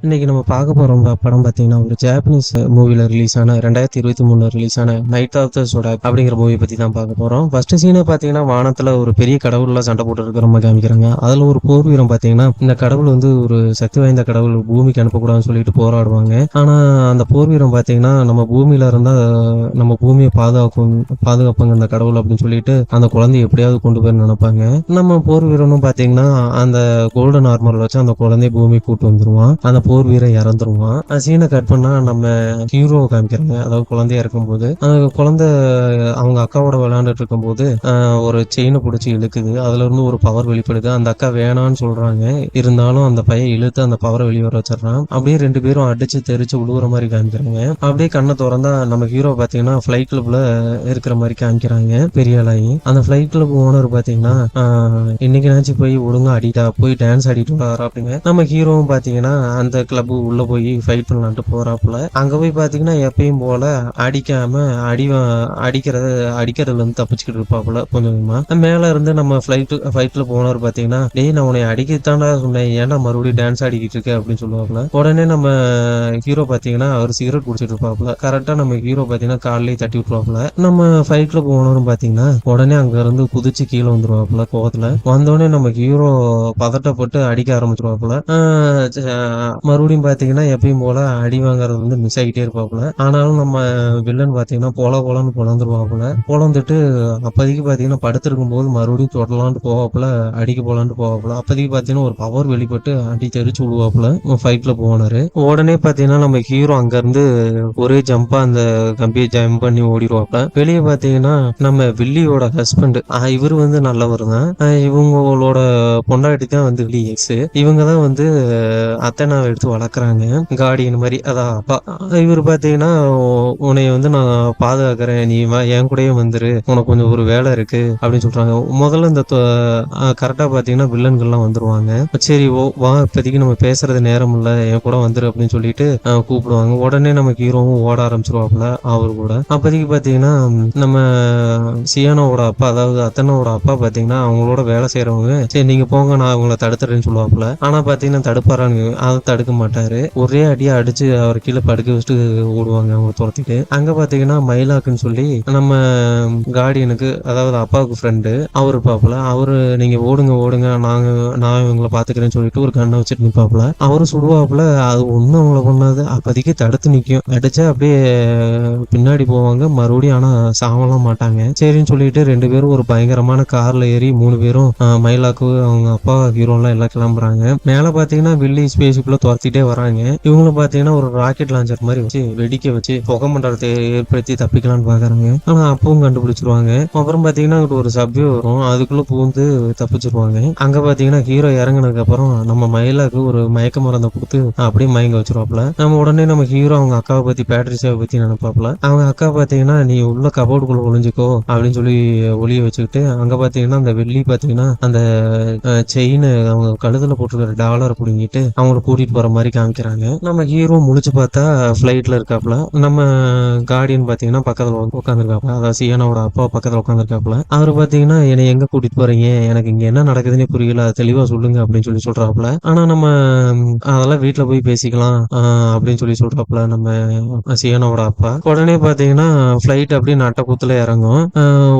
இன்னைக்கு நம்ம பார்க்க போற படம் பார்த்தீங்கன்னா, ஒரு ஜாப்பனீஸ் மூவில ரிலீஸ் ஆன 2023 ரிலீஸ் ஆன நைட் ஆஃப் த சோடாக் அப்படிங்கிற மூவி பத்தி தான் பார்க்க போறோம். ஃபர்ஸ்ட் சீனே பார்த்தீங்கன்னா, வானத்துல ஒரு பெரிய கடவுள்லாம் சண்டை போட்டு இருக்கிற மாதிரி காமிக்கிறாங்க. அதுல ஒரு போர் வீரன் பார்த்தீங்கன்னா, இந்த கடவுள் வந்து ஒரு சக்தி வாய்ந்த கடவுள், பூமிக்கு அனுப்பக்கூடாதுன்னு சொல்லிட்டு போராடுவாங்க. ஆனா அந்த போர் வீரன் பார்த்தீங்கன்னா, நம்ம பூமியில இருந்தா நம்ம பூமியை பாதுகாப்பாங்க இந்த கடவுள் அப்படின்னு சொல்லிட்டு அந்த குழந்தைய எப்படியாவது கொண்டு போய் நினைப்பாங்க. நம்ம போர் வீரனும் பார்த்தீங்கன்னா, அந்த கோல்டன் ஆர்மர் வச்சு அந்த குழந்தைய பூமி கூட்டு வந்துருவான். அந்த போர் வீரன் இறந்துருவான். சீனை கட் பண்ணா நம்ம ஹீரோ காமிக்கிறாங்க. அதாவது குழந்தையா இருக்கும்போது அந்த குழந்தை அவங்க அக்காவோட விளையாண்டுட்டு இருக்கும்போது ஒரு செயினை பிடிச்சி இழுக்குது. அதுல இருந்து ஒரு பவர் வெளிப்படுது. அந்த அக்கா வேணான்னு சொல்றாங்க. இருந்தாலும் அந்த பையன் இழுத்து அந்த பவரை வெளியே வர வச்சிடறான். அப்படியே ரெண்டு பேரும் அடிச்சு தெரிச்சு உழுவுற மாதிரி காமிக்கிறாங்க. அப்படியே கண்ணை திறந்தா நம்ம ஹீரோ பாத்தீங்கன்னா ஃபிளைட் கிளப்ல இருக்கிற மாதிரி காமிக்கிறாங்க. பெரிய ஆளாகி அந்த ஃபிளைட் கிளப் ஓனர் பாத்தீங்கன்னா இன்னைக்கு போய் ஒழுங்கா அடிட்டா போய் டான்ஸ் ஆடிட்டு வராரு அப்படிங்க. நம்ம ஹீரோவும் பாத்தீங்கன்னா அந்த கிளப் உள்ள போய் ஃபைட் பண்ணலான்ட்டு போறாப்புல. அங்க போய் பாத்தீங்கன்னா எப்பயும் போல அடிக்காம அடிக்கிறதுல இருந்து தப்பிச்சுக்கிட்டு இருப்பாப்புல. கொஞ்சம் மேல இருந்து நம்ம ஃபைட்ல போனவர் பாத்தீங்கன்னா, டேய் நான் உன்னை அடிக்கத்தாண்டா சொன்னேன், ஏன்னா மறுபடியும் டான்ஸ் ஆடிக்கிட்டு இருக்க அப்படின்னு சொல்லுவாப்புல. உடனே நம்ம ஹீரோ பாத்தீங்கன்னா அவர் சிகரெட் குடிச்சிட்டு இருப்பாப்புல. கரெக்டா நம்ம ஹீரோ பாத்தீங்கன்னா காலையிலேயே தட்டி விட்டுருவாப்புல. நம்ம ஃபைட்ல போனவரும் பாத்தீங்கன்னா உடனே அங்க இருந்து குதிச்சு கீழே வந்துருவாப்புல. கோவத்துல வந்தோடனே நம்ம ஹீரோ பதட்டப்பட்டு அடிக்க ஆரம்பிச்சிருவாப்புல. மறுபடியும் பாத்தீங்கன்னா எப்பயும் போல அடி வாங்குறது வந்து மிஸ் ஆகிட்டே இருப்பாப்புல. ஆனாலும் நம்ம வில்லன் பாத்தீங்கன்னா போலன்னு பொழந்துருவாப்புல. பொழந்துட்டு அப்போதைக்கு பாத்தீங்கன்னா படுத்திருக்கும் போது மறுபடியும் தொடலான்ட்டு போவாப்புல, அடிக்க போலான்ட்டு போவாப்புல. அப்போதைக்கு பாத்தீங்கன்னா ஒரு பவர் வெளிப்பட்டு அடி தெரிச்சு விடுவாப்புல ஃபைட்ல போனாரு. உடனே பாத்தீங்கன்னா நம்ம ஹீரோ அங்க இருந்து ஒரே ஜம்பா அந்த கம்பியை ஜம்ப் பண்ணி ஓடிடுவாப்புல. வெளியே பாத்தீங்கன்னா நம்ம வில்லியோட ஹஸ்பண்ட் இவர் வந்து நல்லவர் தான். இவங்களோட பொண்டாட்டி தான் வந்து வில்லி எக்ஸ். இவங்க தான் வந்து அத்தனாவை எடுத்து வளர்க்குறாங்க, கார்டியன் மாதிரி. அதான் அப்பா. இவர் பார்த்தீங்கன்னா உன்னை வந்து நான் பாதுகாக்கிறேன், நீ என் கூடயே வந்துரு, உனக்கு கொஞ்சம் ஒரு வேலை இருக்கு அப்படின்னு சொல்றாங்க. முதல்ல இந்த கரெக்டாக பார்த்தீங்கன்னா வில்லன்கள்லாம் வந்துருவாங்க. சரி வா இப்போதைக்கு நம்ம பேசுறது நேரம் இல்லை, என் கூட வந்துரு அப்படின்னு சொல்லிட்டு கூப்பிடுவாங்க. உடனே நம்ம ஹீரோவும் ஓட ஆரம்பிச்சிருவாப்புல அவரு கூட. அப்போதைக்கு பார்த்தீங்கன்னா நம்ம சியானோட அப்பா, அதாவது அத்தனோட அப்பா பார்த்தீங்கன்னா அவங்களோட வேலை செய்யறவங்க, சரி நீங்க போங்க நான் அவங்கள தடுத்துறேன்னு சொல்லுவாப்புல. ஆனா பார்த்தீங்கன்னா தடுப்பாரான்னு அதை தடுக்க மாட்டாரு. ஒரே அடியா அடிச்சு அவர் கீழே படுக்க வச்சுட்டு ஓடுவாங்க அவங்க துரத்திட்டு. அங்க பாத்தீங்கன்னா மைலாக்குன்னு சொல்லி நம்ம கார்டியனுக்கு, அதாவது அப்பாவுக்கு ஃப்ரெண்டு அவர் இருப்பாப்புல. அவரு நீங்க ஓடுங்க நான் இவங்களை பாத்துக்கிறேன்னு சொல்லிட்டு ஒரு கண்ணை வச்சுட்டு நிப்பாப்புல. அவரு சுடுவாப்புல. அது ஒண்ணும் அவங்கள பண்ணாது. அப்போதைக்கு தடுத்து நிக்கும். அடிச்சா அப்படியே பின்னாடி போவாங்க மறுபடியும். ஆனா சாவலாம் மாட்டாங்க. சரின்னு சொல்லிட்டு ரெண்டு பேரும் ஒரு பயங்கரமான கார்ல ஏறி 3 பேரும் மைலாக்கு அவங்க அப்பா ஹீரோலாம் எல்லாம் கிளம்புறாங்க. மேல பாத்தீங்கன்னா வில்லி ஸ்பேஸ்க்குள்ள துரத்திட்டே வராங்க. இவங்களும் பாத்தீங்கன்னா ஒரு ராக்கெட் லான்ச்சர் மாதிரி வச்சு வெடிக்க வச்சு புகை மண்டலத்தை ஏற்படுத்தி தப்பிக்கலாம்னு பாக்குறாங்க. ஆனா அப்பவும் கண்டுபிடிச்சிருவாங்க. அப்புறம் பாத்தீங்கன்னா ஒரு சப்வே வரும், அதுக்குள்ள பூந்து தப்பிச்சிருவாங்க. அங்க பாத்தீங்கன்னா ஹீரோ இறங்கினதுக்கு அப்புறம் நம்ம மயிலாக்கு ஒரு மயக்க மருந்தை கொடுத்து அப்படியே மயங்க வச்சிருவாப்புல. நம்ம உடனே நம்ம ஹீரோ அவங்க அக்காவை பத்தி பேட்ரிஸாவை பத்தி நினைப்பாப்புல. அவங்க அக்கா பாத்தீங்கன்னா நீ உள்ள கபோர்டுக்குள்ள ஒளிஞ்சுக்கோ அப்படின்னு சொல்லி ஒளிய வச்சுக்கிட்டு, அங்க பாத்தீங்கன்னா அந்த வெள்ளி பாத்தீங்கன்னா அந்த செயின் அவங்க கழுத்துல போட்டுருக்கிற டாலர் புடுங்கிட்டு அவங்கள கூட்டிட்டு போற மாதிரி காமிக்கிறாங்க. நம்ம ஹீரோ முழிச்சு பார்த்தா ஃபிளைட்ல இருக்காப்ல. நம்ம கார்டியன் பாத்தீங்கன்னா பக்கத்துல உட்காந்துருக்காப்ல, அதாவது சியானோட அப்பா பக்கத்துல உட்காந்துருக்காப்ல. அவரு பாத்தீங்கன்னா என்னை எங்க கூட்டிட்டு போறீங்க, எனக்கு இங்க என்ன நடக்குதுன்னே புரியல, அது தெளிவா சொல்லுங்க அப்படின்னு சொல்லி சொல்றாப்ல. ஆனா நம்ம அதெல்லாம் வீட்டுல போய் பேசிக்கலாம் அப்படின்னு சொல்லி சொல்றாப்ல நம்ம சியானோட அப்பா. உடனே பாத்தீங்கன்னா ஃபிளைட் அப்படியே நட்டக்குத்துல இறங்கும்.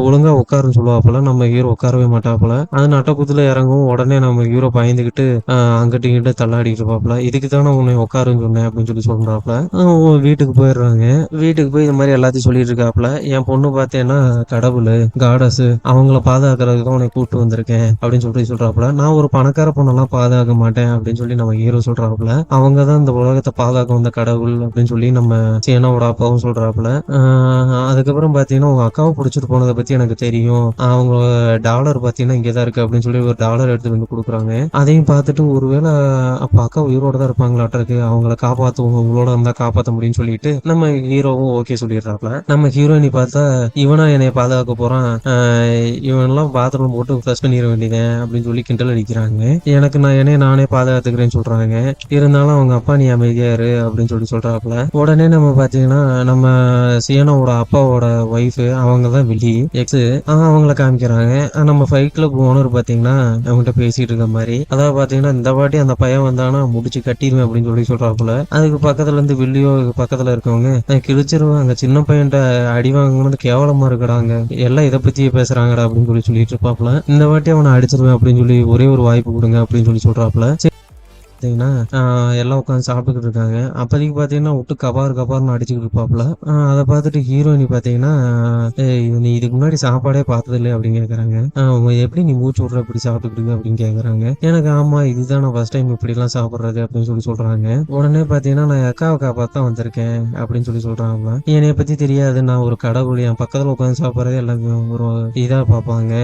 ஒழுங்கா உட்காருன்னு சொல்லுவாப்புல. நம்ம ஹீரோ உட்காரவே மாட்டாப்புல. அது நட்டக்குத்துல இறங்கும். உடனே நம்ம ஹீரோ பயந்துகிட்டு அங்கிட்ட இங்கிட்ட தள்ளாடிட்டு இருப்பாப்புல. இதுக்கு தானே உன்னை உட்காருன்னு சொன்னேன் அப்படின்னு சொல்லி சொல்றாப்புல. வீட்டுக்கு போயிடுறாங்க. வீட்டுக்கு போய் இந்த மாதிரி எல்லாத்தையும் சொல்லிட்டு இருக்காப்புல. என் பொண்ணு பார்த்தேன்னா கடவுள், காடஸ், அவங்கள பாதுகாக்கிறதுக்கு தான் உன்னை கூப்பிட்டு வந்திருக்கேன் அப்படின்னு சொல்லி சொல்றாப்புல. நான் ஒரு பணக்கார பொண்ணெல்லாம் பாதுகாக்க மாட்டேன் அப்படின்னு சொல்லி நம்ம ஹீரோ சொல்றாப்புல. அவங்க தான் இந்த உலகத்தை பாதுகாக்க வந்த கடவுள் அப்படின்னு சொல்லி நம்ம சேனாவோட அப்பாவும் சொல்றாப்புல. அதுக்கப்புறம் பாத்தீங்கன்னா உங்க அக்காவை பிடிச்சிட்டு போனதை பத்தி எனக்கு தெரியும், அவங்க டாலர் பாத்தீங்கன்னா இங்கதான் இருக்கு அப்படின்னு சொல்லி ஒரு டாலர் எடுத்துட்டு வந்து கொடுக்குறாங்க. அதையும் பார்த்துட்டு ஒருவேளை அப்ப அக்கா உயிரோட தான் இருப்பாங்களாட்டிருக்கு, அவங்கள காப்பாத்துவோம், உங்களோட இருந்தா காப்பாற்ற முடியும்னு சொல்லிட்டு நம்ம ஹீரோவும் ஓகே சொல்லிடுறாப்ல. நம்ம ஹீரோயினி பார்த்தா இவனா என்னைய பாதுகாக்க போறான், இவனெல்லாம் பாத்ரூம் போட்டு ஃப்ளஷ் பண்ணிட வேண்டியதேன் அப்படின்னு சொல்லி கிண்டல் அடிக்கிறாங்க. எனக்கு என்னைய நானே பாதுகாத்துக்கிறேன்னு சொல்றாங்க. இருந்தாலும் அவங்க அப்பா நீ அமைதியா இரு அப்படின்னு சொல்லி சொல்றாப்ல. உடனே நம்ம பாத்தீங்கன்னா நம்ம சியானோட அப்பாவோட ஒய்ஃப், அவங்க தான் வில்லி எக்ஸ், அவங்கள காமிக்கிறாங்க. நம்ம ஃபைட் கிளப் ஓனர் பாத்தீங்கன்னா அவங்ககிட்ட பேசிட்டு இருக்க மாதிரி. அதாவது பாத்தீங்கன்னா இந்த வாட்டி அந்த பையன் வந்தானா முடிச்சு கட்டிடுவேன் அப்படின்னு சொல்லி சொல்றாப்புல. அதுக்கு பக்கத்துல இருந்து வில்லியோ பக்கத்துல இருக்கவங்க கிழிச்சிருவாங்க, சின்ன பையன்ட்ட அடி வாங்கணும்னு கேவலமா இருக்கடாங்க, எல்லாம் இதை பத்தியே பேசுறாங்கடா அப்படின்னு சொல்லிட்டு இருப்பாப்புல. இந்த வாட்டி அவனை அடிச்சிருவேன் அப்படின்னு சொல்லி ஒரே ஒரு வாய்ப்பு கொடுங்க அப்படின்னு சொல்றாப்புல. பார்த்தீங்கன்னா எல்லாம் உட்காந்து சாப்பிட்டுக்கிட்டு இருக்காங்க. அப்போதைக்கு பார்த்தீங்கன்னா விட்டு கபார்னு அடிச்சுக்கிட்டு இருப்பாப்புல. அதை பார்த்துட்டு ஹீரோயினி பார்த்தீங்கன்னா நீ இதுக்கு முன்னாடி சாப்பாடே பார்த்தது இல்லை அப்படின்னு கேட்குறாங்க. எப்படி நீ மூச்சு விட்ற இப்படி சாப்பிட்டுக்கிட்டு அப்படின்னு கேட்குறாங்க. எனக்கு ஆமா இதுதான் நான் ஃபர்ஸ்ட் டைம் இப்படிலாம் சாப்பிட்றது அப்படின்னு சொல்றாங்க. உடனே பார்த்தீங்கன்னா நான் அக்காவை காப்பாற்ற தான் வந்திருக்கேன் அப்படின்னு சொல்றாங்க. என்னைய பற்றி தெரியாது, நான் ஒரு கடவுள், என் பக்கத்தில் உட்காந்து சாப்பிட்றதே எல்லாரும் ஒரு இதாக பார்ப்பாங்க,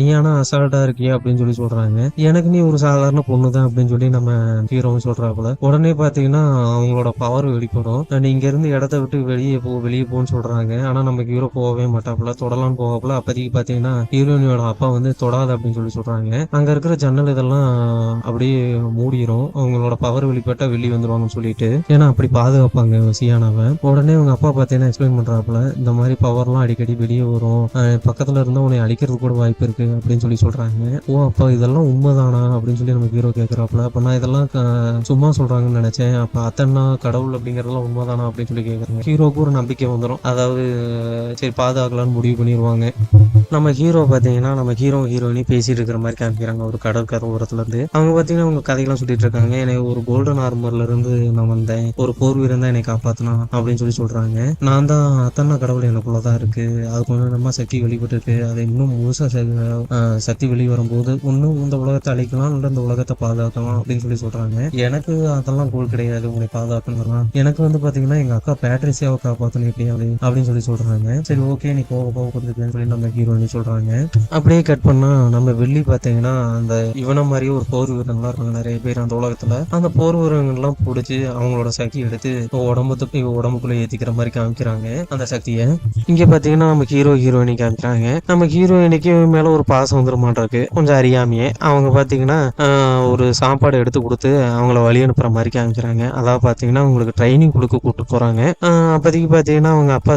நீ ஆனால் அசால்ட்டா இருக்கியா அப்படின்னு சொல்றாங்க. எனக்கு நீ ஒரு சாதாரண பொண்ணு தான் அப்படின்னு சொல்லி நம்ம ஹீரோவும் சொல்றாப்புல. உடனே பாத்தீங்கன்னா அவங்களோட பவர் வெளிப்படும். இங்க இருந்து இடத்த விட்டு வெளியே போன்னு சொல்றாங்க. ஆனா நம்ம ஹீரோ போகவே மாட்டாப்புல, தொடலான்னு போகப்புல. அப்போதைக்கு பாத்தீங்கன்னா ஹீரோயினோட அப்பா வந்து தொடாது அப்படின்னு சொல்றாங்க. அங்க இருக்கிற ஜன்னல் இதெல்லாம் அப்படியே மூடிரும், அவங்களோட பவர் வெளிப்பட்டா வெளியே வந்துருவாங்கன்னு சொல்லிட்டு. ஏன்னா அப்படி பாதுகாப்பாங்க சியானாவை. உடனே அவங்க அப்பா பாத்தீங்கன்னா எக்ஸ்பிளைன் பண்றாப்புல, இந்த மாதிரி பவர்லாம் அடிக்கடி வெளியே வரும், பக்கத்துல இருந்தா உன்னை அழிக்கிறது கூட வாய்ப்பு இருக்கு அப்படின்னு சொல்றாங்க. ஓ அப்பா இதெல்லாம் உண்மைதானா அப்படின்னு சொல்லி நம்ம ஹீரோ கேட்கறாப்புல. அப்ப நான் இதெல்லாம் சும்மா சொல்றாங்கன்னு நினைச்சேன், அப்ப அத்தன்னா கடவுள் அப்படிங்கறதெல்லாம் உண்மைதானா அப்படின்னு சொல்லி கேட்கறாங்க. ஹீரோக்கு ஒரு நம்பிக்கை வந்துடும், அதாவது சரி பாதுகாக்கலாம்னு முடிவு பண்ணிடுவாங்க. நம்ம ஹீரோ பாத்தீங்கன்னா நம்ம ஹீரோயினி பேசிட்டு இருக்கிற மாதிரி காமிக்கிறாங்க ஒரு கடற்கரை ஓரத்துல இருந்து. அவங்க பாத்தீங்கன்னா அவங்க கதையெல்லாம் சொல்லிட்டு இருக்காங்க. எனக்கு ஒரு கோல்டன் ஆர்மர்ல இருந்து நான் வந்தேன், ஒரு போர் வீரன் தான் என்னை காப்பாத்தணும் அப்படின்னு சொல்றாங்க. நான் தான் அத்தன்னா கடவுள் எனக்குள்ளதான் இருக்கு, அது கொஞ்சம் நம்ம சக்தி வெளிப்பட்டு இருக்கு, அதை இன்னும் முழுசா சக்தி வெளியே வரும்போது இன்னும் இந்த உலகத்தை அழிக்கலாம் இல்லை இந்த உலகத்தை பாதுகாக்கலாம் அப்படின்னு சொல்றாங்க. எனக்கு அதெல்லாம் கோல் கிடையாது உங்களை பாதுகாக்கணும், எனக்கு வந்து பாத்தீங்கன்னா எங்க அக்கா பேட்ரிசியாவை காப்பாற்றணும் எப்படி அப்படின்னு சொல்றாங்க. சரி ஓகே நீ போக கொடுத்துருக்கேன்னு சொல்லி நம்ம ஹீரோயினி சொல்றாங்க. அப்படியே கட் பண்ணா நம்ம வெள்ளி பாத்தீங்கன்னா அந்த இவன மாதிரியே ஒரு போர் வீரர்கள்லாம் இருக்காங்க நிறைய பேர் அந்த உலகத்துல. அந்த போர் வீரர்கள் எல்லாம் பிடிச்சி அவங்களோட சக்தி எடுத்து உடம்புக்குள்ள ஏத்திக்கிற மாதிரி காமிக்கிறாங்க அந்த சக்தியை. இங்க பாத்தீங்கன்னா நம்ம ஹீரோயினி காமிக்கிறாங்க. நம்ம ஹீரோயினிக்கு மேல ஒரு பாசம் வந்துட மாட்டிருக்கு, கொஞ்சம் அறியாமையே. அவங்க பாத்தீங்கன்னா ஒரு சாப்பாடு எடுத்து கொடுத்து அவங்கள வழி அனுப்புற மாதிரி காமிக்கிறாங்க. அதாவது பாத்தீங்கன்னா அவங்களுக்கு ட்ரைனிங் கொடுக்க கூப்பிட்டு போறாங்க. அப்போதைக்கு பாத்தீங்கன்னா அவங்க அப்பா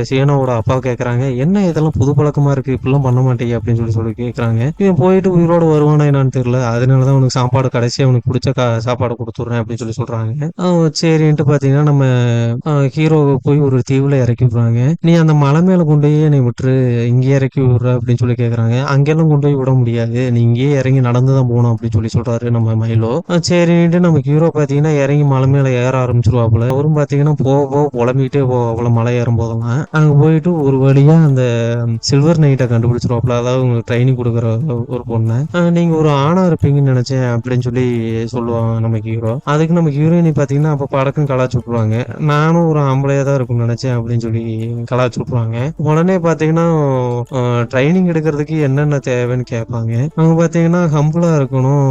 சியனோட அப்பா கேட்கறாங்க, என்ன இதெல்லாம் புது பழக்கமா இருக்கு, இப்படிலாம் பண்ண மாட்டேங்க அப்படின்னு சொல்லி கேட்கறாங்க. இவன் போயிட்டு உயிரோட வருவானா என்னன்னு தெரியல, அதனாலதான் அவனுக்கு சாப்பாடு கடைசியா அவனுக்கு பிடிச்ச சாப்பாடு கொடுத்துட்றேன் அப்படின்னு சொல்றாங்க. சரின்ட்டு பாத்தீங்கன்னா நம்ம ஹீரோவை போய் ஒரு தீவுல இறக்கி விடுறாங்க. நீ அந்த மலை மேல கொண்டு போய் என்னை விட்டுரு, இங்கே இறக்கி விடுற அப்படின்னு சொல்லி கேட்கறாங்க. அங்கெல்லாம் கொண்டு போய் விட முடியாது, நீ இங்கேயே இறங்கி நடந்துதான் போகணும் அப்படின்னு சொல்றாரு நம்ம மைலோ. சரின்ட்டு நம்ம ஹீரோ பாத்தீங்கன்னா இறங்கி மலை மேல ஏற ஆரம்பிச்சிருவாப்புல. அவரும் பாத்தீங்கன்னா போக புலம்பிட்டே போவாப்புல மலை ஏறும் போதெல்லாம். அங்க போயிட்டு ஒரு வழியா அந்த சில்வர் நைட்டை கண்டுபிடிச்சிருவாப்புல, அதாவது உங்களுக்கு ட்ரைனிங் கொடுக்குற ஒரு பொண்ணை. நீங்க ஒரு ஆணா இருப்பீங்கன்னு நினைச்சேன் அப்படின்னு சொல்லி சொல்லுவாங்க நம்ம ஹீரோ. அதுக்கு நம்ம ஹீரோயினி பாத்தீங்கன்னா அப்ப படக்கும் கலாச்சு விட்டுருவாங்க, நானும் ஒரு ஆம்பளையா தான் இருக்கும்னு நினைச்சேன் அப்படின்னு சொல்லி கலாச்சு விட்டுருவாங்க. உடனே பாத்தீங்கன்னா ட்ரைனிங் எடுக்கிறதுக்கு என்னென்ன தேவைன்னு கேட்பாங்க. அவங்க பாத்தீங்கன்னா ஹம்பிளா இருக்கணும்,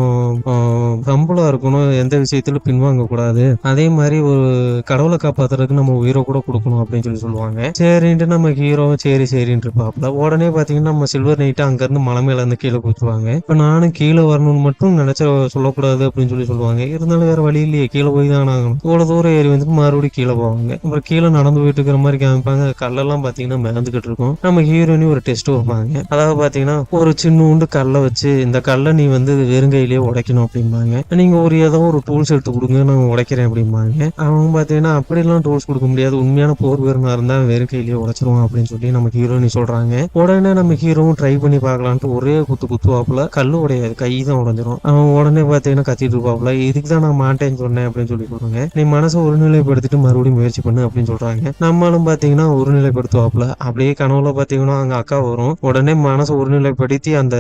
எந்த விஷயத்திலும் பின்வாங்க கூடாது, அதே மாதிரி ஒரு கடவுளை காப்பாத்துறதுக்கு நம்ம உயிரை கூட கொடுக்கணும் அப்படின்னு சொல்லுவாங்க. சரின்ட்டு நம்ம ஹீரோ சரின்னு இருப்பாப்ல. உடனே பாத்தீங்கன்னா நம்ம சில்வர் நைட்டு அங்க இருந்து மலை மேல இருந்து கீழே குத்துவாங்க. இப்ப நானும் கீழே வரணும்னு மட்டும் நினைச்ச சொல்லக்கூடாது அப்படின்னு சொல்லுவாங்க. இருந்தாலும் வேற வழி இல்லையே, கீழே போய் தான் ஆகணும். இவ்வளவு தூரம் ஏறி வந்துட்டு மறுபடியும் கீழே போவாங்க. அப்புறம் கீழே நடந்து போயிட்டு இருக்கிற மாதிரி காமிப்பாங்க. கல்லெல்லாம் பாத்தீங்கன்னா மிதந்துகிட்டு இருக்கும். நம்ம ஹீரோனி ஒரு டெஸ்ட் வைப்பாங்க. அதாவது பாத்தீங்கன்னா ஒரு சின்னூண்டு கல்லை வச்சு, இந்த கல்லை நீ வந்து வெறுங்கையிலேயே உடைக்கணும் அப்படிம்பாங்க. நீங்க ஏதோ ஒரு டூல்ஸ் எடுத்து கொடுங்க நான் உடைக்கிறேன் அப்படிம்பாங்க. அவங்க பாத்தீங்கன்னா அப்படிலாம் டூல்ஸ் கொடுக்க முடியாது, உண்மையான போர் வீரனா இருந்தா வெறும் கையிலேயே உடைச்சிருவான் அப்படின்னு சொல்லி நம்ம ஹீரோயினி சொல்றாங்க. உடனே நம்ம ஹீரோவும் ட்ரை பண்ணி பார்க்கலான்ட்டு ஒரே குத்துவாப்புல, கல்லு உடையாது, கை தான் உடஞ்சிரும். அவன் உடனே பாத்தீங்கன்னா கத்திட்டு இருப்பாப்புல, இதுக்கு தான் நான் மாட்டேன்னு சொன்னேன் அப்படின்னு சொல்லி சொல்றாங்க. நீ மனசை ஒருநிலைப்படுத்திட்டு மறுபடியும் முயற்சி பண்ணு அப்படின்னு சொல்றாங்க. நம்மளும் பாத்தீங்கன்னா ஒருநிலைப்படுத்துவாப்புல. அப்படியே கனவுல பாத்தீங்கன்னா அங்க அக்கா வரும். உடனே மனசை ஒருநிலைப்படுத்தி அந்த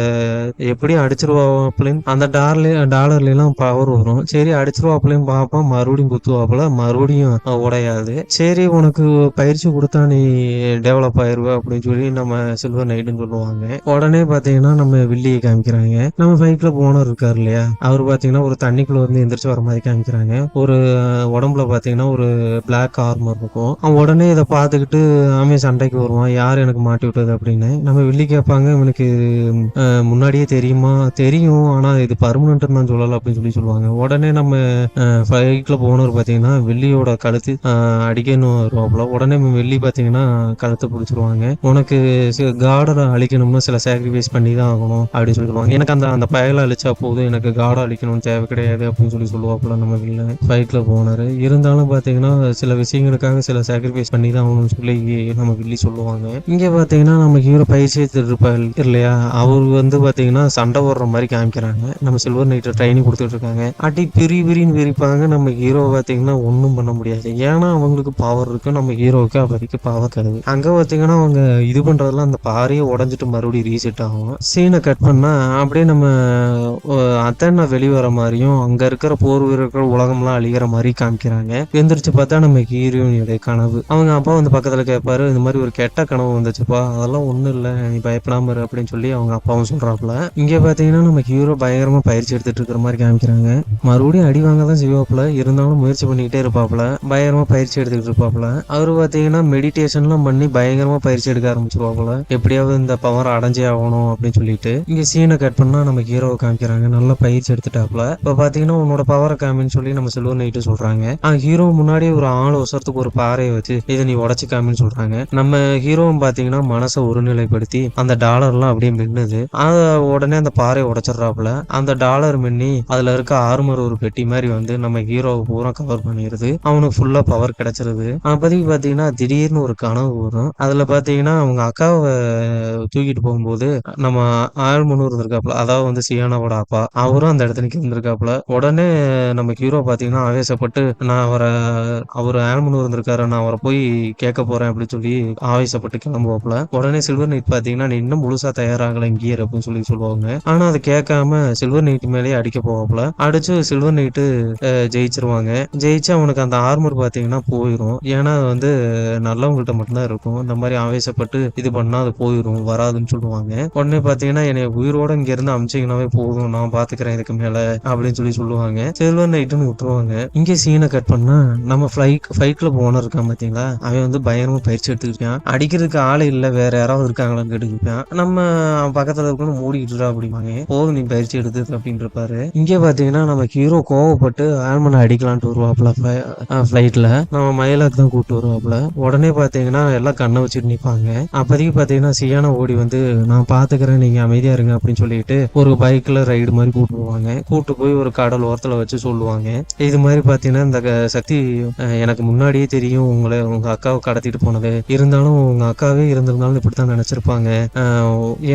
எப்படி அடிச்சிருவாப்புலன்னு அந்த டாலர்ல எல்லாம் பவர் வரும். சரி அடிச்சிருவாப்புலன்னு பார்ப்போம், மறுபடியும் குத்துவாப்புல, மறுபடியும் உடையாது. சரி உனக்கு பயிற்சி கொடுத்தா நீ டெவலப் ஆயிருவ அப்படின்னு சொல்லி நம்ம சில்வர் நைட்டுன்னு சொல்லுவாங்க. உடனே பாத்தீங்கன்னா நம்ம வில்லியை காமிக்கிறாங்க. நம்ம பைக்ல போனர் இருக்காரு இல்லையா, அவர் பாத்தீங்கன்னா ஒரு தண்ணிக்குள்ள வந்து எந்திரிச்சு வர மாதிரி காமிக்கிறாங்க. ஒரு உடம்புல பாத்தீங்கன்னா ஒரு பிளாக் ஆர்மர் இருக்கும். அவன் உடனே இதை பார்த்துக்கிட்டு அவன் சண்டைக்கு வருவான், யார் எனக்கு மாட்டி விட்டது அப்படின்னு. நம்ம வில்லி கேட்பாங்க, இவனுக்கு முன்னாடியே தெரியுமா, தெரியும், ஆனா இது பர்மனன்ட் நான் சொல்லல அப்படின்னு சொல்லி சொல்லுவாங்க. உடனே நம்ம ஃபைட்ல போனவர் பாத்தீங்கன்னா வெள்ளியோட கழுத்து அடிக்கணும் வருவாப்புல. உடனே வெள்ளி பாத்தீங்கன்னா கழுத்தை பிடிச்சிருவாங்க. உனக்கு காடை அழிக்கணும்னா சில சாக்ரிஃபைஸ் பண்ணி தான் ஆகணும் அப்படின்னு சொல்லுவாங்க. எனக்கு அந்த அந்த பயலை அழிச்சா போதும், எனக்கு காடை அழிக்கணும்னு தேவை கிடையாது அப்படின்னு சொல்லுவாப்புல நம்ம வில்ல ஃபைட்ல போனாரு. இருந்தாலும் பாத்தீங்கன்னா சில விஷயங்களுக்காக சில சாக்ரிஃபைஸ் பண்ணி தான் ஆகணும்னு சொல்லி நம்ம வில்லி சொல்லுவாங்க. இங்க பாத்தீங்கன்னா நம்ம ஹீரோ பயிற்சி எடுத்துருப்பாரு இல்லையா, அவர் பாத்தீங்கன்னா சண்டை போடுற மாதிரி காமிக்கிறாங்க. நம்ம சில்வர் நைட் ட்ரைனிங் கொடுத்துட்டு இருக்காங்க. அடி பிரின்னு விரிப்பாங்க. நம்ம ஹீரோ பாத்தீங்கன்னா ஒன்றும் பண்ண முடியாது. ஏன்னா அவங்களுக்கு பவர் இருக்கு, நம்ம ஹீரோவுக்கு அப்போதைக்கு பவர் கிடையாது. அங்க பாத்தீங்கன்னா அவங்க இது பண்றதெல்லாம் அந்த பாறையை உடஞ்சிட்டு மறுபடியும் ரீசெட் ஆகும். சீனை கட் பண்ணா அப்படியே நம்ம அத்தனை வெளிவர மாதிரியும் அங்க இருக்கிற போர் வீரர்கள் உலகம்லாம் அழிகிற மாதிரி காமிக்கிறாங்க. எந்திரிச்சு பார்த்தா நம்ம ஹீரோயினுடைய கனவு. அவங்க அப்பா பக்கத்துல கேட்பாரு, இந்த மாதிரி ஒரு கெட்ட கனவு வந்துச்சுப்பா, அதெல்லாம் ஒண்ணும் இல்லை, நீ பயப்படாம இரு அப்படின்னு சொல்லி அவங்க அப்பாவும் சொல்றாப்புல. இங்க பாத்தீங்கன்னா நம்ம ஹீரோ பயங்கரமா பயிற்சி எடுத்துட்டு இருக்கிற மாதிரி காமிக்கிறாங்க. மறுபடியும் அடி வாங்க தான் செய்வாப்புல, இருந்தாலும் முயற்சி பண்ணிக்கிட்டே இருப்பாப்புல, பயங்கரமா பயிற்சி எடுத்துக்கிட்டு இருப்பாப்புல. அவரு பாத்தீங்கன்னா மெடிடேஷன்லாம் பண்ணி பயங்கரமா பயிற்சி எடுக்க ஆரம்பிச்சிருவாப்புல, எப்படியாவது இந்த பவர் அடைஞ்சே ஆகணும் அப்படின்னு சொல்லிட்டு. இங்க சீனை கட் பண்ணா நம்ம ஹீரோவை காமிக்கிறாங்க, நல்லா பயிற்சி எடுத்துட்டாப்புல. இப்ப பாத்தீங்கன்னா உன்னோட பவரை காமின்னு சொல்லி நம்ம சில்வர் நைட்டு சொல்றாங்க. ஹீரோ முன்னாடி ஒரு 4 வருஷத்துக்கு ஒரு பாறையை வச்சு இதை நீ உடச்சு காமின்னு சொல்றாங்க. நம்ம ஹீரோவும் பாத்தீங்கன்னா மனசை ஒருநிலைப்படுத்தி அந்த டாலர்லாம் அப்படியே மின்னுது. உடனே அந்த பாறையை உடைச்சிடுறாப்புல. அந்த டாலர் மின்னி அதுல இருக்க ஆர்மர் ஒரு பெட்டி மாதிரி நம்ம ஹீரோவை பூரா கவர் பண்ணிடுது. அவனுக்கு ஃபுல்லா பவர் கிடைச்சிருது. அப்போதைக்கு பாத்தீங்கன்னா திடீர்னு ஒரு கனவு வரும். அதுல பாத்தீங்கன்னா அவங்க அக்காவை தூக்கிட்டு போகும்போது நம்ம ஆழ்மனூர் இருந்திருக்காப்புல, அதாவது சியானாவோட அப்பா, அவரும் அந்த இடத்துக்கு இருந்திருக்காப்புல. உடனே நம்ம ஹீரோ பாத்தீங்கன்னா ஆவேசப்பட்டு நான் அவர் ஆழ்மனூர் இருந்திருக்காரு, நான் அவரை போய் கேட்க போறேன் அப்படின்னு சொல்லி ஆவேசப்பட்டு கிளம்புவாப்புல. உடனே சில்வர் நைட் பாத்தீங்கன்னா நீ இன்னும் முழுசா தயாராகல இங்கேயே அப்படின்னு சொல்லுவாங்க. ஆனா அதை கேட்காம சில்வர் நைட் மேலேயே அடிக்க போவாப்புல. அடிச்சு சில்வர் நைட்டு ஜெயிச்சிருவாங்க. ஜெயிச்சு அவனுக்கு அந்த ஆர்மர் பாத்தீங்கன்னா போயிடும். ஏன்னா அது நல்லவங்கள்ட்ட மட்டும்தான் இருக்கும். இந்த மாதிரி ஆவேசப்பட்டு இது பண்ணா அது போயிடும், வராதுன்னு சொல்லுவாங்க. உடனே பாத்தீங்கன்னா என்னை உயிரோட இங்க இருந்து அமிச்சிங்கனாவே போதும், நான் பாத்துக்கிறேன் இதுக்கு மேல அப்படின்னு சொல்லுவாங்க. சில்வர் நைட்டுன்னு விட்டுருவாங்க. இங்கே சீனை கட் பண்ணா நம்ம ஃபைட்ல போன இருக்கான் பாத்தீங்களா, அவன் பயங்கரமா பயிற்சி எடுத்துக்கிட்டான். அடிக்கிறதுக்கு ஆளு இல்ல, வேற யாராவது இருக்காங்களான்னு கேட்டுக்கிட்டான். நம்ம பக்கத்துல இருக்கணும் மூடிக்கிட்டு அப்படிம்பாங்க. போதும் நீ பயிற்சி எடுத்து அப்படின்னு இருப்பாரு. இங்கே பாத்தீங்கன்னா நம்ம ஹீரோ கோவப்பட்டு ஆல்மனை அடிக்கலான்ட்டு வருவாப்புல. ஃபிளைட்ல நம்ம மயிலாக்கு தான் கூப்பிட்டு வருவாப்புல. உடனே பாத்தீங்கன்னா எல்லாம் கண்ணை வச்சுட்டு நிப்பாங்க. அப்போதைக்கு பாத்தீங்கன்னா சியானா ஓடி நான் பாத்துக்கிறேன், நீங்க அமைதியா இருங்க அப்படின்னு சொல்லிட்டு ஒரு பைக்ல ரைடு மாதிரி கூப்பிட்டு போவாங்க. கூப்பிட்டு போய் ஒரு கடல் ஓரத்துல வச்சு சொல்லுவாங்க, இது மாதிரி பாத்தீங்கன்னா இந்த சக்தி எனக்கு முன்னாடியே தெரியும், உங்க அக்காவை கடத்திட்டு போனது. இருந்தாலும் உங்க அக்காவே இருந்திருந்தாலும் இப்படித்தான் நினைச்சிருப்பாங்க.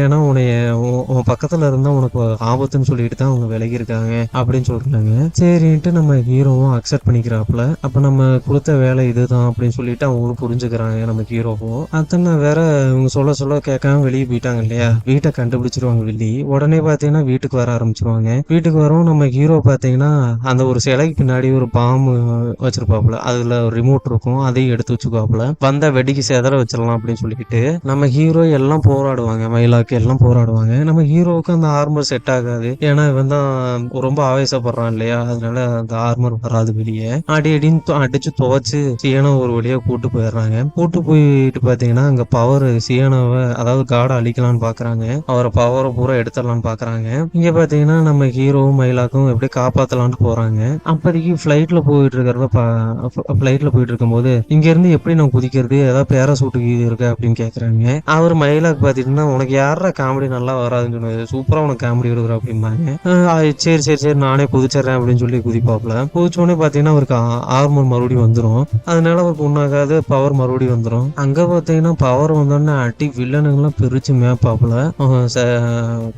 ஏன்னா உன் பக்கத்துல இருந்தா உனக்கு ஆபத்துன்னு சொல்லிட்டு தான் அவங்க விலகி இருக்காங்க அப்படின்னு சொல்றாங்க. சரின்ட்டு நம்ம ஹீரோவும் அக்செப்ட் பண்ணிக்கிறாப்புல. அப்ப நம்ம கொடுத்த வேலை இதுதான் அப்படின்னு சொல்லிட்டு அவங்களும் புரிஞ்சுக்கிறாங்க நம்ம ஹீரோவும். அத்தனை வேற இவங்க சொல்ல கேட்காம வெளியே போயிட்டாங்க இல்லையா, வீட்டை கண்டுபிடிச்சிருவாங்க வில்லி. உடனே பாத்தீங்கன்னா வீட்டுக்கு வர ஆரம்பிச்சிருவாங்க. வீட்டுக்கு வரும் நம்ம ஹீரோ பாத்தீங்கன்னா அந்த ஒரு சிலைக்கு பின்னாடி ஒரு பாம்பு வச்சிருப்பாப்புல, அதுல ஒரு ரிமோட் இருக்கும், அதையும் எடுத்து வச்சுக்குவாப்புல. வந்த வெடிக்கு சேதற வச்சிடலாம் அப்படின்னு சொல்லிட்டு நம்ம ஹீரோ எல்லாம் போராடுவாங்க, மயிலாக்கு எல்லாம் போராடுவாங்க. நம்ம ஹீரோவுக்கு அந்த ஆர்மர் செட் ஆகாது. ஏன்னா இவன் தான் ரொம்ப ஆவேசப்படுறான் இல்லையா, அதனால அந்த ஆர்மர் வராது வெளியே. அடின்னு அடிச்சு துவைச்சு சியானா ஒரு வழியா கூட்டு போயிடுறாங்க. கூட்டு போயிட்டு பாத்தீங்கன்னா அங்க பவர் சியானாவை, அதாவது காடை அழிக்கலாம்னு பாக்குறாங்க. அவரை பவரை பூரா எடுத்துடலாம்னு பாக்குறாங்க. இங்க பாத்தீங்கன்னா நம்ம ஹீரோவும் மயிலாக்கும் எப்படி காப்பாத்தலாம்னு போறாங்க. அப்போதைக்கு ஃபிளைட்ல போயிட்டு இருக்கும்போது இங்க இருந்து எப்படி நான் குதிக்கிறது, ஏதாவது பேராசூட்டுக்கு இருக்கு அப்படின்னு கேக்குறாங்க. அவர் மயிலாக்கு பாத்தீங்கன்னா உனக்கு யாரா காமெடி நல்லா வராதுன்னு சொன்னது, சூப்பரா உனக்கு காமெடி எடுக்கிற அப்படிம்பாங்க. சரி நானே குதிச்சிடறேன் அப்படின்னு சொல்லி குதிப்பாப்புல. குதிச்சோடனே பாத்தீங்கன்னா அவருக்கு ஆர்மர் மறுபடியும் வந்துடும். அதனால அவருக்கு ஒன்னாகாது, பவர் மறுபடியும் வந்துடும். அங்க பாத்தீங்கன்னா பவர் வந்தோடனே அடி வில்லனுங்கெல்லாம் பிரிச்சு மேப்பாப்புல,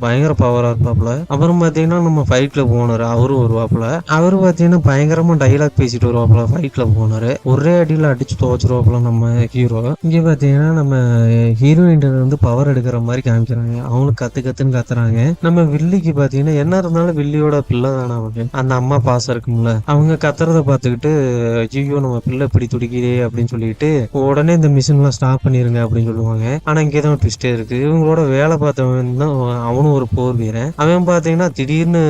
பயங்கர பவரா இருப்பாப்புல. அப்புறம் பாத்தீங்கன்னா நம்ம ஃபைட்ல போனாரு, அவரும் வருவாப்புல. அவரு பாத்தீங்கன்னா பயங்கரமா டைலாக் பேசிட்டு வருவாப்புல. ஃபைட்ல போனாரு, ஒரே அடியில அடிச்சு துவச்சிருவாப்புல நம்ம ஹீரோ. இங்க பாத்தீங்கன்னா நம்ம ஹீரோயின் பவர் எடுக்கிற மாதிரி காமிக்கிறாங்க. அவங்களுக்கு கத்துன்னு கத்துறாங்க. நம்ம வில்லிக்கு பாத்தீங்கன்னா என்ன இருந்தாலும் வில்லியோட பிள்ளை தானே அவங்க, அந்த அம்மா பாசம் இருக்கும்ல, அவங்க கத்துறத பாத்துக்கிட்டு ஐயோ நம்ம பிள்ளை இப்படி துடிக்குதே அப்படின்னு சொல்லிட்டு உடனே இந்த மிஷின் எல்லாம் ஸ்டாப் பண்ணிருங்க அப்படின்னு சொல்லுவாங்க. ஆனா இங்கேதான் ட்விஸ்டே இருக்கு. இவங்களோட வேலை பார்த்தவன் தான் அவனும் ஒரு போர் வீரன். அவன் பாத்தீங்கன்னா திடீர்னு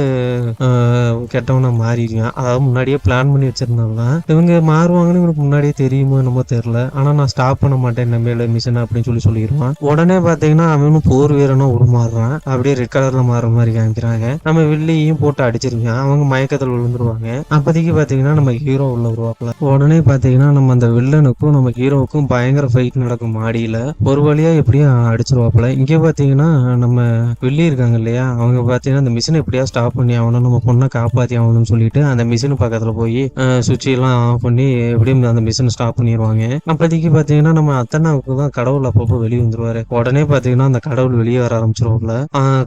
கெட்டவனா மாறிடுவான். அதாவது முன்னாடியே பிளான் பண்ணி வச்சிருந்தாங்களாம். இவங்க மாறுவாங்கன்னு இவனுக்கு முன்னாடியே தெரியுமோ என்னமோ தெரியல. ஆனா நான் ஸ்டாப் பண்ண மாட்டேன் நம்ம மிஷின் அப்படின்னு சொல்லிடுவான். உடனே பாத்தீங்கன்னா அவனும் போர் வீரனும் உருமாறுறான். அப்படியே ரெட் கலர்ல மாறுற மாதிரி காமிக்கிறாங்க. நம்ம வில்லியும் போட்டு அடிச்சிருக்காங்க. தெரியும். அவங்க மயக்கத்துல விழுந்துருவாங்க. அப்போதைக்கு பாத்தீங்கன்னா நம்ம ஹீரோ உள்ள வருவாப்புல. உடனே பாத்தீங்கன்னா நம்ம அந்த வில்லனுக்கும் நம்ம ஹீரோவுக்கும் பயங்கர ஃபைட் நடக்கும் மாடியில. ஒரு வழியா எப்படியும் அடிச்சிருவாப்புல. இங்க பாத்தீங்கன்னா நம்ம வில்லி இருக்காங்க இல்லையா, அவங்க பாத்தீங்கன்னா அந்த மிஷினை எப்படியா ஸ்டாப் பண்ணி ஆகணும், நம்ம பொண்ணை காப்பாத்தி ஆகணும்னு சொல்லிட்டு அந்த மிஷின் பக்கத்துல போய் சுவிட்ச் எல்லாம் ஆஃப் பண்ணி எப்படியும் அந்த மிஷினை ஸ்டாப் பண்ணிடுவாங்க. அப்போதைக்கு பாத்தீங்கன்னா நம்ம அத்தனாவுக்கு தான் கடவுள் அப்பப்போ வெளியே வந்துருவாரு. உடனே பாத்தீங்கன்னா அந்த கடவுள் வெளியே வர ஆரம்பிச்சிருவாப்ல.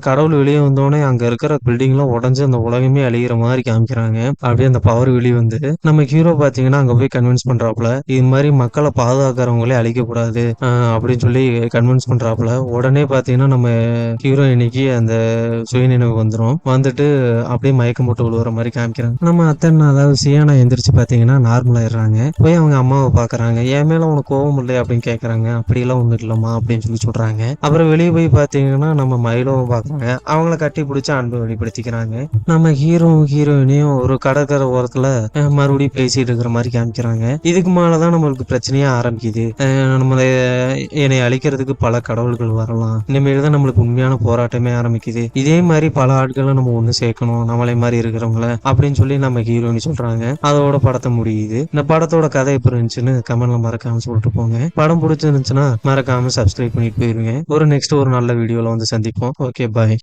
கடவுள் வெளியே வந்தோடனே அங்க இருக்கிற பில்டிங் எல்லாம் உடஞ்சு அந்த உலகமே அழிகிற மாதிரி காமிக்கிறாங்க. அப்படியே அந்த பவர் வெளியே வந்து நம்ம ஹீரோ பாத்தீங்கன்னா அங்க போய் கன்வின்ஸ் பண்றாப்புல, இது மாதிரி மக்களை பாதுகாக்கிறவங்களே அழிக்க கூடாது அப்படின்னு சொல்லி கன்வின்ஸ் பண்றாப்புல. உடனே பாத்தீங்கன்னா நம்ம ஹீரோயினிக்கு அந்த சுயநினைவு வந்துடும். வந்துட்டு அப்படியே மயக்கம் போட்டு விழுவுற மாதிரி காமிக்கிறாங்க. நம்ம அத்தனை அதாவது சியானா எந்திரிச்சு பாத்தீங்கன்னா நார்மல் ஆயிடுறாங்க. போய் அவங்க அம்மாவை பாக்குறாங்க. என் மேல உனக்கு கோவம் இல்லை அப்படின்னு கேக்குறாங்க. அப்படியெல்லாம் ஒண்ணும் இல்லம்மா அப்படின்னு சொல்லி சொல்றாங்க. அப்புறம் வெளியே போய் பாத்தீங்கன்னா நம்ம மயிலோவை பாக்குறாங்க. அவங்கள கட்டி பிடிச்சி அன்பு வெளிப்படுத்திக்கிறாங்க. நம்ம ஹீரோயினையும் ஒரு கடற்கரை ஓரத்துல மறுபடியும் பேசிட்டு இருக்கிற மாதிரி காமிக்கிறாங்க. இதுக்கு மேலதான் நம்மளுக்கு பிரச்சனையே ஆரம்பிக்குது. நம்மள என்னை அழிக்கிறதுக்கு பல கடவுள்கள் வரலாம், இனிமேல்தான் நம்மளுக்கு உண்மையான போராட்டமே ஆரம்பிக்குது. இதே மாதிரி பல ஆட்களை நம்ம ஒண்ணு சேர்க்கணும், நம்மளை மாதிரி இருக்கிறவங்கள அப்படின்னு சொல்லி நம்ம ஹீரோயினி சொல்றாங்க. அதோட படத்தை முடியுது. இந்த படத்தோட கதை எப்படி இருந்துச்சுன்னு கமெண்ட்ல மறக்காம சொல்லிட்டு போங்க. படம் பிடிச்சிருந்துச்சுன்னா மறக்காம சப்ஸ்கிரைப் பண்ணிட்டு போயிருங்க. ஒரு நெக்ஸ்ட் ஒரு நல்ல வீடியோல வந்து சந்திப்போம். ஓகே, பாய்.